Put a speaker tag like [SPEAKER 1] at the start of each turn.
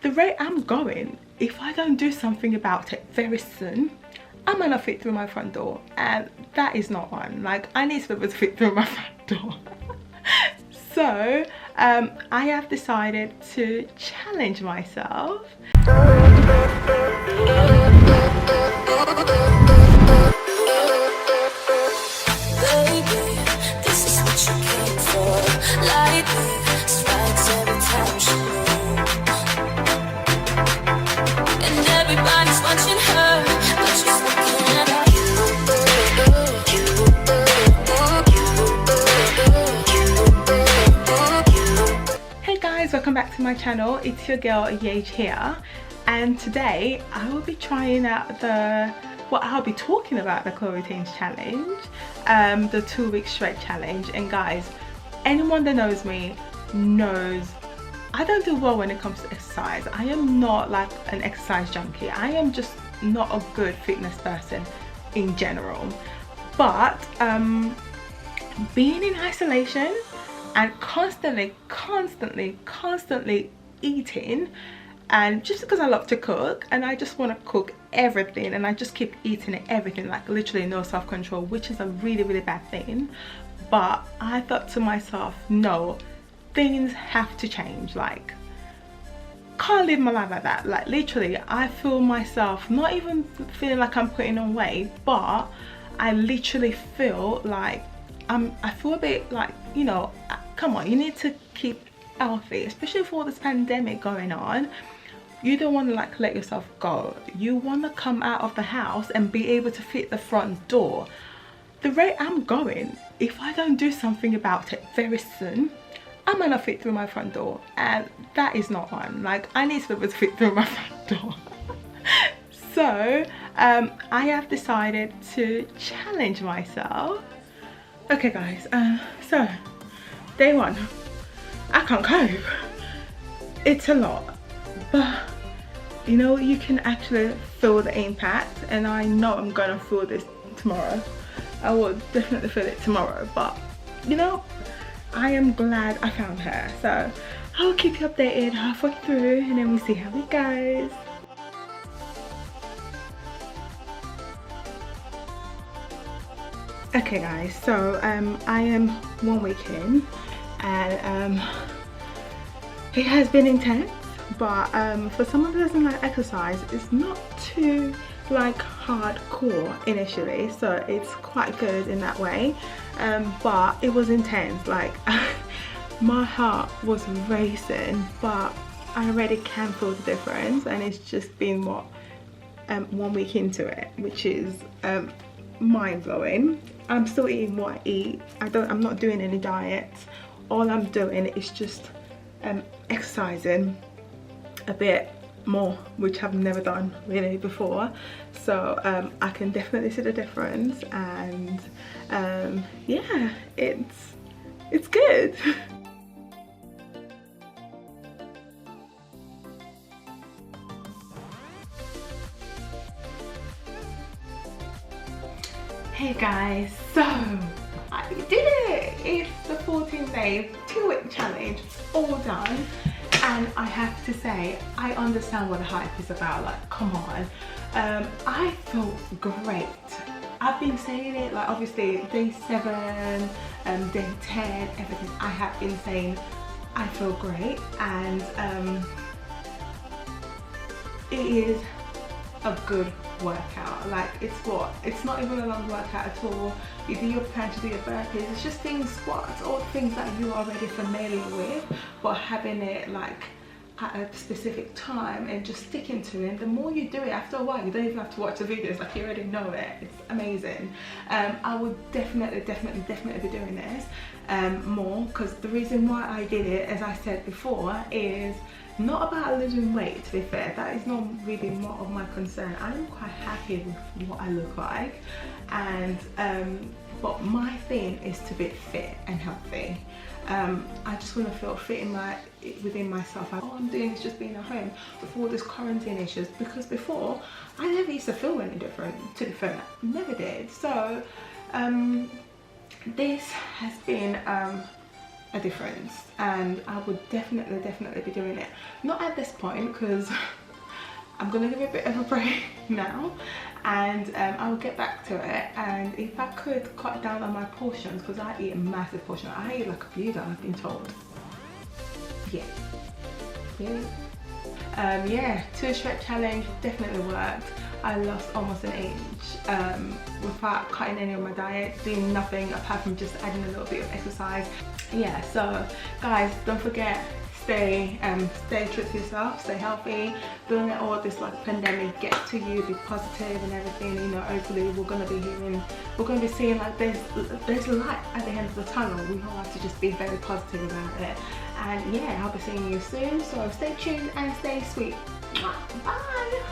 [SPEAKER 1] the rate I'm going, if I don't do something about it very soon, I'm gonna fit through my front door, and that is not one. Like, I need to be able to fit through my front door. So I have decided to challenge myself. Welcome back to my channel. It's your girl Yage here, and today I will be trying out I'll be talking about the Chloe Tings challenge, the 2-week shred challenge. And guys, anyone that knows me knows I don't do well when it comes to exercise. I am not like an exercise junkie. I am just not a good fitness person in general, but being in isolation and constantly eating, and just because I love to cook and I just want to cook everything and I just keep eating everything, like literally no self-control, which is a really bad thing. But I thought to myself, no, things have to change. Like, can't live my life like that. Like, literally I feel myself not even feeling like I'm putting on weight, but I literally feel like I feel a bit like, you know, come on, you need to keep healthy, especially for this pandemic going on. You don't want to like let yourself go. You want to come out of the house and be able to fit the front door. The rate I'm going, if I don't do something about it very soon, I'm gonna fit through my front door, and that is not one. Like, I need to be able to fit through my front door. So I have decided to challenge myself. Okay guys, so day one, I can't cope. It's a lot, but you know, you can actually feel the impact, and I know I'm gonna feel this tomorrow. I will definitely feel it tomorrow, but you know, I am glad I found her. So I'll keep you updated halfway through, and then we'll see how it goes. Okay guys, so I am 1 week in, and it has been intense, but for someone who doesn't like exercise, it's not too like hardcore initially, so it's quite good in that way. But it was intense. Like, my heart was racing, but I already can feel the difference, and it's just been what 1 week into it, which is mind-blowing. I'm still eating what I eat. I'm not doing any diets. All I'm doing is just exercising a bit more, which I've never done really before. So I can definitely see the difference, and yeah, it's good. Hey guys, so I did it! It's the 14-day 2-week challenge, all done, and I have to say, I understand what the hype is about. Like, come on. I feel great. I've been saying it, like, obviously day 7, day 10, everything. I have been saying I feel great, and it is a good workout. Like, it's not even a long workout at all. You do your planks, you do your burpees, it's just things, squats, all things that you're already familiar with, but having it like at a specific time and just sticking to it. The more you do it, after a while, you don't even have to watch the videos, like, you already know it. It's amazing. I would definitely be doing this more, because the reason why I did it, as I said before, is not about losing weight. To be fair, that is not really more of my concern. I'm quite happy with what I look like, and but my thing is to be fit and healthy. I just want to feel fit within myself. All I'm doing is just being at home with all these quarantine issues, because before I never used to feel any different, to be fair, never did. So this has been a difference, and I would definitely be doing it. Not at this point, because I'm gonna give it a bit of a break now, and I'll get back to it. And if I could cut down on my portions, because I eat a massive portion, I eat like a Buddha, I've been told. Yeah. Yeah, 2 stretch challenge definitely worked. I lost almost an inch without cutting any of my diet, doing nothing apart from just adding a little bit of exercise. Yeah, so guys, don't forget, stay true to yourself, stay healthy. Don't let all this like pandemic get to you. Be positive and everything. You know, hopefully we're gonna be seeing like there's light at the end of the tunnel. We all have to just be very positive about it. And yeah, I'll be seeing you soon. So stay tuned and stay sweet. Bye.